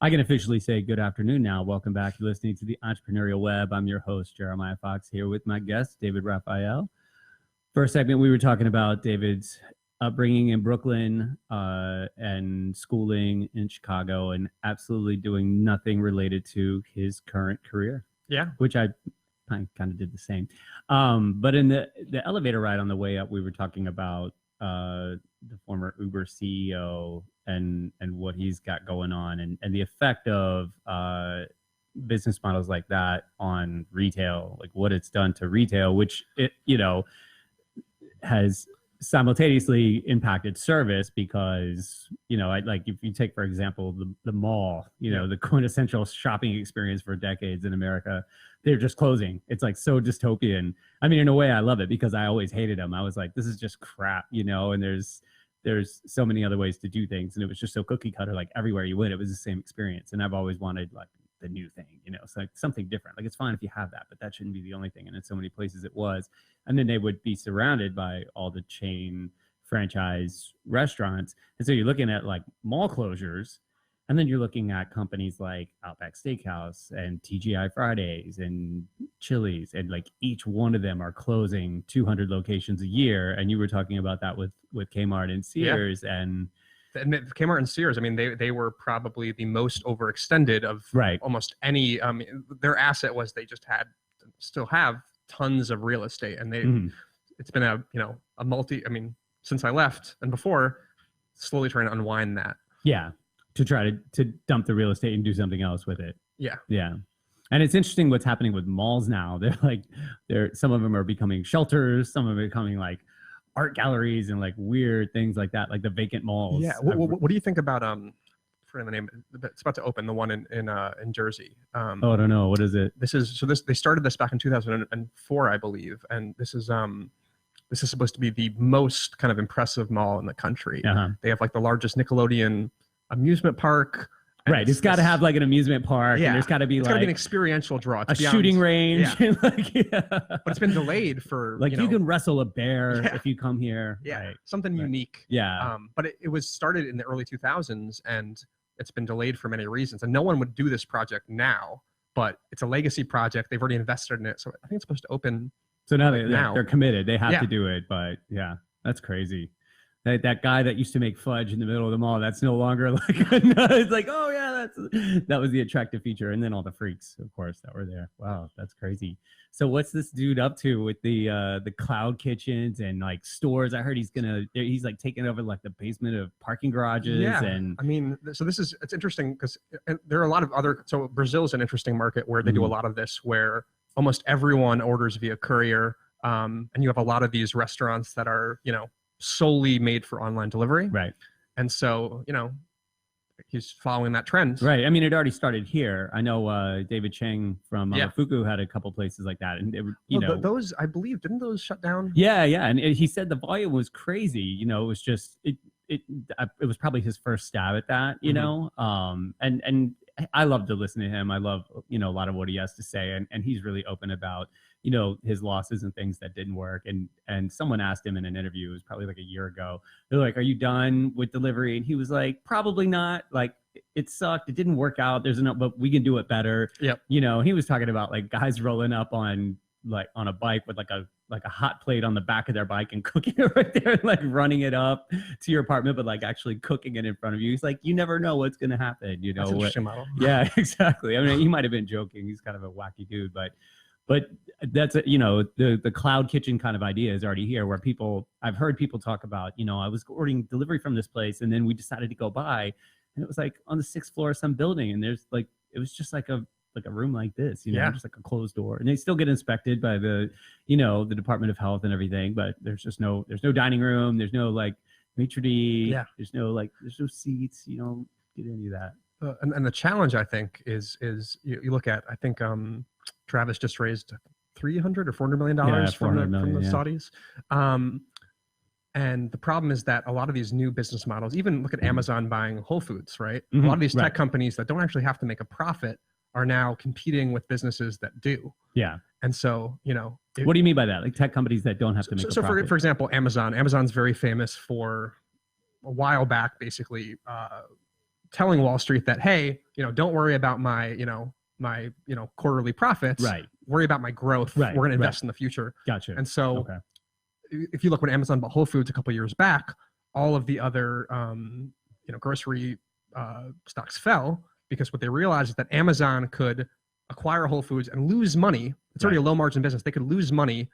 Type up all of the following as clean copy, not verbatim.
I can officially say good afternoon now. Welcome back. You're listening to the Entrepreneurial Web. I'm your host, Jeremiah Fox, here with my guest, David Raphael. First segment, we were talking about David's upbringing in Brooklyn and schooling in Chicago, and absolutely doing nothing related to his current career. Yeah. Which I kind of did the same. But in the elevator ride on the way up, we were talking about the former Uber CEO and what he's got going on, and the effect of business models like that on retail, like what it's done to retail, which it has simultaneously impacted service, because like if you take, for example, the mall, the quintessential shopping experience for decades in America, they're just closing. It's like so dystopian. I mean, in a way I love it, because I always hated them. I was like, this is just crap, and there's so many other ways to do things, and it was just so cookie cutter. Like everywhere you went, it was the same experience, and I've always wanted like the new thing, it's like something different. Like it's fine if you have that, but that shouldn't be the only thing. And in so many places it was. And then they would be surrounded by all the chain franchise restaurants. And so you're looking at like mall closures, and then you're looking at companies like Outback Steakhouse and TGI Fridays and Chili's, and like each one of them are closing 200 locations a year. And you were talking about that with Kmart and Sears. Yeah. And Kmart and Sears, I mean, they were probably the most overextended of almost any. Their asset was they just still have tons of real estate, and it's been a since I left and before, slowly trying to unwind that. Yeah, to try to dump the real estate and do something else with it. Yeah. And it's interesting what's happening with malls now. Some of them are becoming shelters, some of them are becoming like art galleries and like weird things like that, like the vacant malls. Yeah. What do you think about for the name? It's about to open, the one in Jersey. I don't know. What is it? They started this back in 2004, I believe, and this is supposed to be the most kind of impressive mall in the country. Uh-huh. They have like the largest Nickelodeon amusement park. Right, it's got to have like an amusement park. Yeah, and there's got to be got to be an experiential draw. A shooting range. Yeah. But it's been delayed for like you can wrestle a bear if you come here. Yeah, right. Something unique. Yeah. But it was started in the early 2000s, and it's been delayed for many reasons. And no one would do this project now, but it's a legacy project. They've already invested in it, so I think it's supposed to open. So now they're committed. They have to do it, but yeah, that's crazy. That guy that used to make fudge in the middle of the mall, that's no longer like, it's like, oh yeah, that was the attractive feature. And then all the freaks, of course, that were there. Wow, that's crazy. So what's this dude up to with the cloud kitchens and like stores? I heard he's like taking over like the basement of parking garages. Yeah, and I mean, so it's interesting because there are a lot of other, so Brazil is an interesting market where they do a lot of this, where almost everyone orders via courier. And you have a lot of these restaurants that are, solely made for online delivery. Right. And so, he's following that trend. Right. I mean, it already started here. I know David Chang from Fuku had a couple places like that. And, those, I believe, didn't those shut down? Yeah. Yeah. And he said the volume was crazy. It was just, it was probably his first stab at that, and I love to listen to him. I love, a lot of what he has to say. And he's really open about, his losses and things that didn't work. And someone asked him in an interview, it was probably like a year ago, they're like, are you done with delivery? And he was like, probably not. Like, it sucked. It didn't work out. But we can do it better. Yep. He was talking about like guys rolling up on a bike with like a hot plate on the back of their bike and cooking it right there, and like running it up to your apartment, but like actually cooking it in front of you. He's like, you never know what's going to happen. That's an interesting model. Yeah, exactly. I mean, he might've been joking. He's kind of a wacky dude, but that's the cloud kitchen kind of idea is already here, where I've heard people talk about, I was ordering delivery from this place, and then we decided to go by, and it was like on the 6th floor of some building, and there's like, it was just like a room like this, just like a closed door, and they still get inspected by the Department of Health and everything, but there's no dining room, there's no like maitre d', there's no seats, you don't get any of that. And the challenge, I think, is you look at, I think Travis just raised $300 or $400 million from the Saudis. And the problem is that a lot of these new business models, even look at Amazon buying Whole Foods, right? A lot of these tech companies that don't actually have to make a profit are now competing with businesses that do. Yeah. And so, what do you mean by that? Like tech companies that don't have to make a profit? So for example, Amazon's very famous for a while back, basically telling Wall Street that, hey, don't worry about my quarterly profits. Right. Worry about my growth. Right. We're going to invest in the future. Gotcha. And so if you look when Amazon bought Whole Foods a couple of years back, all of the other, grocery stocks fell because what they realized is that Amazon could acquire Whole Foods and lose money. It's already a low margin business. They could lose money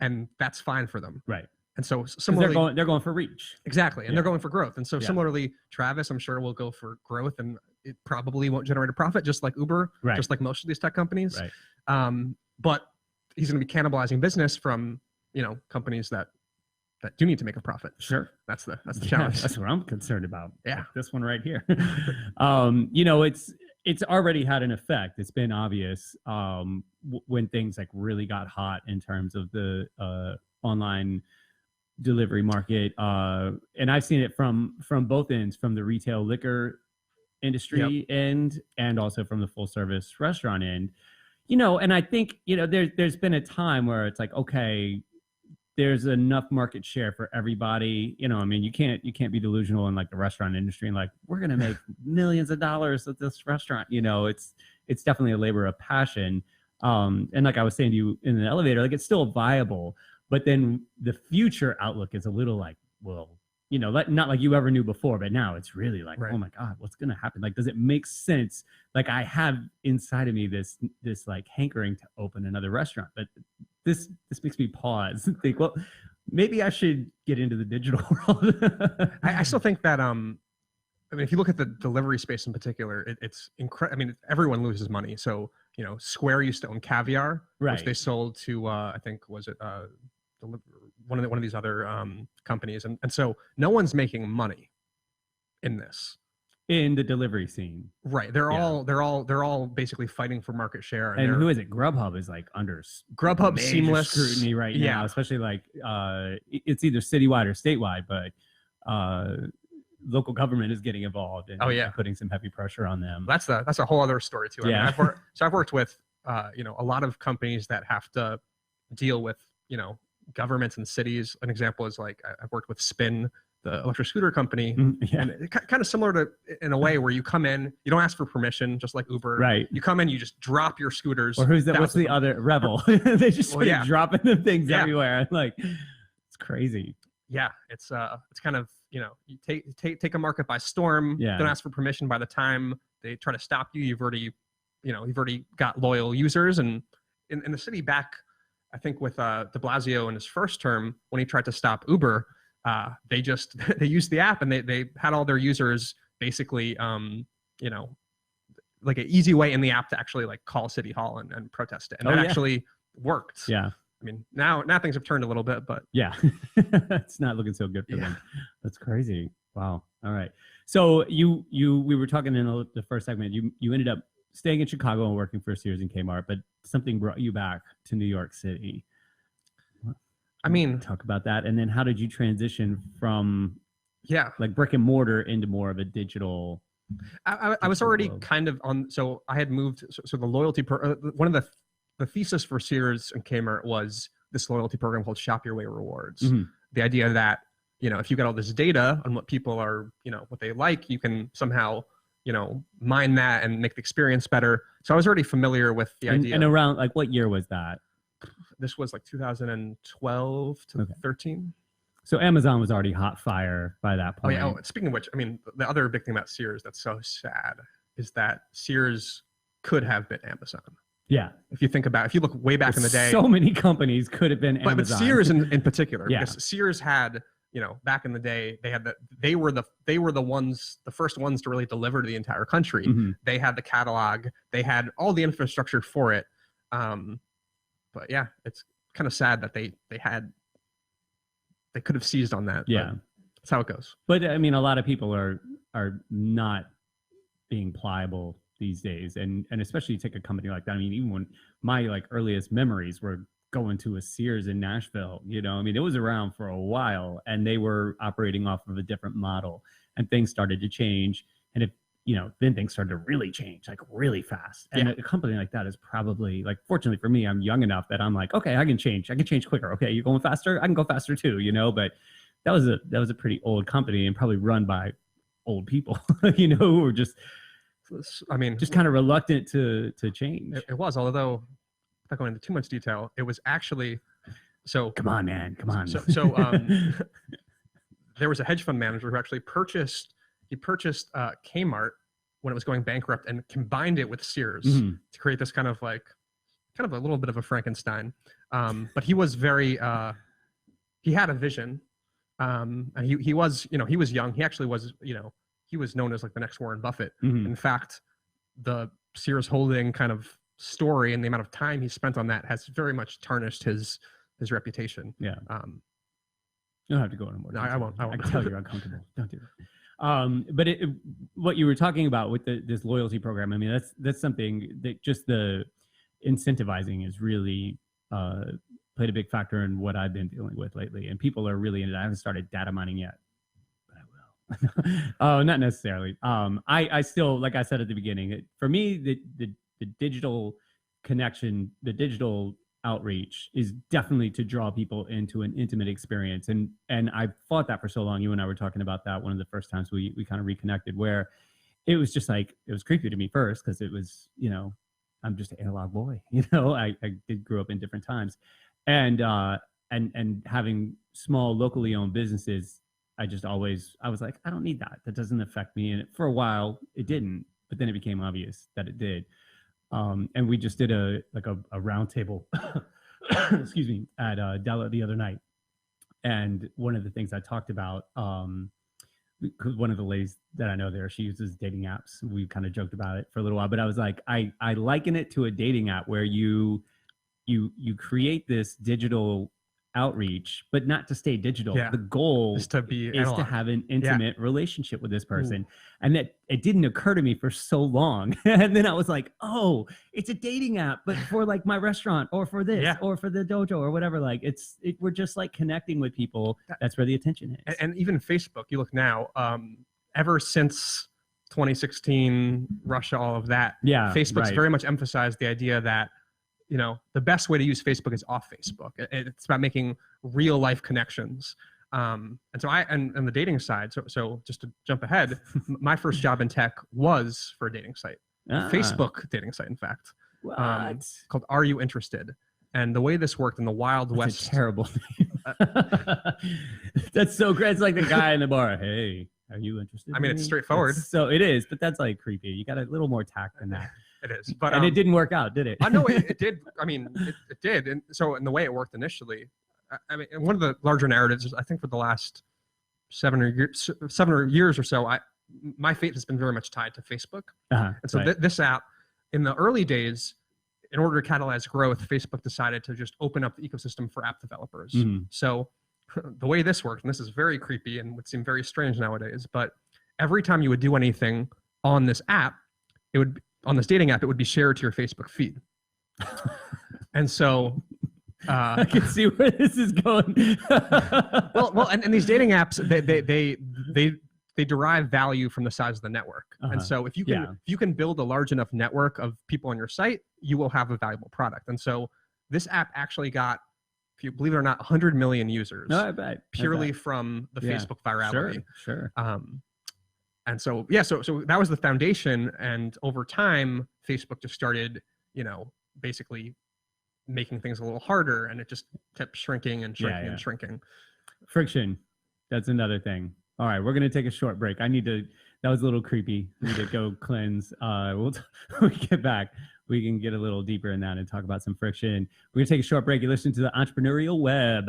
and that's fine for them. Right. And so similarly, they're going for reach. Exactly. And they're going for growth. And so similarly, Travis, I'm sure, will go for growth, and it probably won't generate a profit, just like Uber, just like most of these tech companies. Right. But he's going to be cannibalizing business from, companies that do need to make a profit. Sure. That's the challenge. That's what I'm concerned about. Yeah. Like this one right here. It's already had an effect. It's been obvious when things like really got hot in terms of the online delivery market, and I've seen it from both ends, from the retail liquor industry end and also from the full service restaurant end. And I think there's been a time where it's like, okay, there's enough market share for everybody. You can't be delusional in like the restaurant industry and like, we're gonna make millions of dollars at this restaurant. It's definitely a labor of passion. And like I was saying to you in the elevator, like it's still viable. But then the future outlook is a little like, well, not like you ever knew before, but now it's really like, oh my God, what's going to happen? Like, does it make sense? Like I have inside of me this like hankering to open another restaurant, but this makes me pause and think, well, maybe I should get into the digital world. I still think that, if you look at the delivery space in particular, it's incredible. Everyone loses money. So, Square used to own Caviar, which they sold to, I think, was it, one of these other companies, and so no one's making money in this, in the delivery scene. Right. They're all basically fighting for market share. And who is it? Grubhub is like under seamless scrutiny right now, especially like it's either citywide or statewide, but local government is getting involved and putting some heavy pressure on them. That's a whole other story too. I've worked with a lot of companies that have to deal with governments and cities. An example is like I've worked with Spin, the electric scooter company, and kind of similar to, in a way, where you come in, you don't ask for permission, just like Uber. Right. You come in, you just drop your scooters. Or what's the other Revel? They just dropping the things everywhere. Like it's crazy. Yeah, it's kind of you take a market by storm. Yeah. Don't ask for permission. By the time they try to stop you, you've already got loyal users. And in the city back, I think with de Blasio in his first term, when he tried to stop Uber, they used the app and they had all their users basically, like an easy way in the app to actually like call City Hall and protest it. And that actually worked. Yeah. Now things have turned a little bit, but yeah, it's not looking so good for them. That's crazy. Wow. All right. So we were talking in the first segment, you ended up staying in Chicago and working for Sears and Kmart, but something brought you back to New York City. Talk about that. And then how did you transition from like brick and mortar into more of a digital? I was already kind of on, so I had moved. So the loyalty, one of the thesis for Sears and Kmart was this loyalty program called Shop Your Way Rewards. Mm-hmm. The idea that, if you got all this data on what people are, what they like, you can somehow, mine that and make the experience better. So I was already familiar with the idea. And around like what year was that? This was like 2012 to 13. So Amazon was already hot fire by that point. Oh yeah. Speaking of which, the other big thing about Sears that's so sad is that Sears could have been Amazon. Yeah. If you look way back in the day, so many companies could have been Amazon. But Sears in particular, because Sears had, back in the day, they were the first ones to really deliver to the entire country. Mm-hmm. They had the catalog, they had all the infrastructure for it. But yeah, it's kind of sad that they could have seized on that. Yeah. That's how it goes. But a lot of people are not being pliable these days. And especially take a company like that. Even when my like earliest memories were going to a Sears in Nashville, it was around for a while and they were operating off of a different model and things started to change. And then things started to really change, like really fast. And a company like that is probably like, fortunately for me, I'm young enough that I'm like, okay, I can change quicker. Okay. You're going faster. I can go faster too, but that was a pretty old company and probably run by old people, you know, who were just, I mean, just kind of reluctant to change. It was, although without going into too much detail, it was actually, so come on, man, come on. There was a hedge fund manager who actually purchased Kmart when it was going bankrupt and combined it with Sears to create this kind of a little bit of a Frankenstein. But he was very, he had a vision. And he was young. He actually was, he was known as like the next Warren Buffett. In fact, the Sears Holding kind of story and the amount of time he spent on that has very much tarnished his reputation. Yeah. You don't have to go into more. No, I won't. I can tell you're uncomfortable. Don't do that. But what you were talking about with this loyalty program, I mean, that's something that just the incentivizing is really played a big factor in what I've been dealing with lately. And people are really into it. I haven't started data mining yet, but I will. Oh, not necessarily. I still, like I said at the beginning, for me, the digital connection, the digital outreach is definitely to draw people into an intimate experience. And I've fought that for so long. You and I were talking about that one of the first times we kind of reconnected, where it was just like, it was creepy to me first because it was, I'm just an analog boy, I grew up in different times. And having small locally owned businesses, I was like, I don't need that. That doesn't affect me. And for a while it didn't, but then it became obvious that it did. And we just did a round table, excuse me, at Della the other night. And one of the things I talked about, because one of the ladies that I know there, she uses dating apps. We kind of joked about it for a little while, but I was like, I liken it to a dating app where you create this digital outreach, but not to stay digital. Yeah. The goal is to have an intimate relationship with this person. And that it didn't occur to me for so long. And then I was like, oh, it's a dating app, but for like my restaurant or for this or for the dojo or whatever. Like we're just like connecting with people. That's where the attention is. And even Facebook, you look now, ever since 2016, Russia, all of that, Facebook's very much emphasized the idea that the best way to use Facebook is off Facebook. It's about making real life connections. And so and the dating side, so just to jump ahead, my first job in tech was for a dating site, Facebook dating site, in fact, called Are You Interested? And the way this worked in the Wild West. That's a terrible name. That's so great. It's like the guy in the bar. Hey, are you interested? I mean, it's straightforward. So it is, but that's like creepy. You got a little more tact than that. It is, but and it didn't work out, did it? I know it did. I mean, it did. And so, in the way it worked initially, I mean, one of the larger narratives, I think, for the last 7 years or so, my fate has been very much tied to Facebook. And so, this app, in the early days, in order to catalyze growth, Facebook decided to just open up the ecosystem for app developers. So, the way this worked, and this is very creepy and would seem very strange nowadays, but every time you would do anything on this app, on this dating app, it would be shared to your Facebook feed. And so I can see where this is going. and these dating apps, they derive value from the size of the network. And so if you can build a large enough network of people on your site, you will have a valuable product. And so this app actually got, if you believe it or not, 100 million users purely from the Facebook virality. Sure. And so, so that was the foundation. And over time, Facebook just started, basically making things a little harder, and it just kept shrinking and shrinking and shrinking. Friction. That's another thing. All right, we're going to take a short break. That was a little creepy. I need to go cleanse. When we get back, we can get a little deeper in that and talk about some friction. We're going to take a short break. You listen to the Entrepreneurial Web.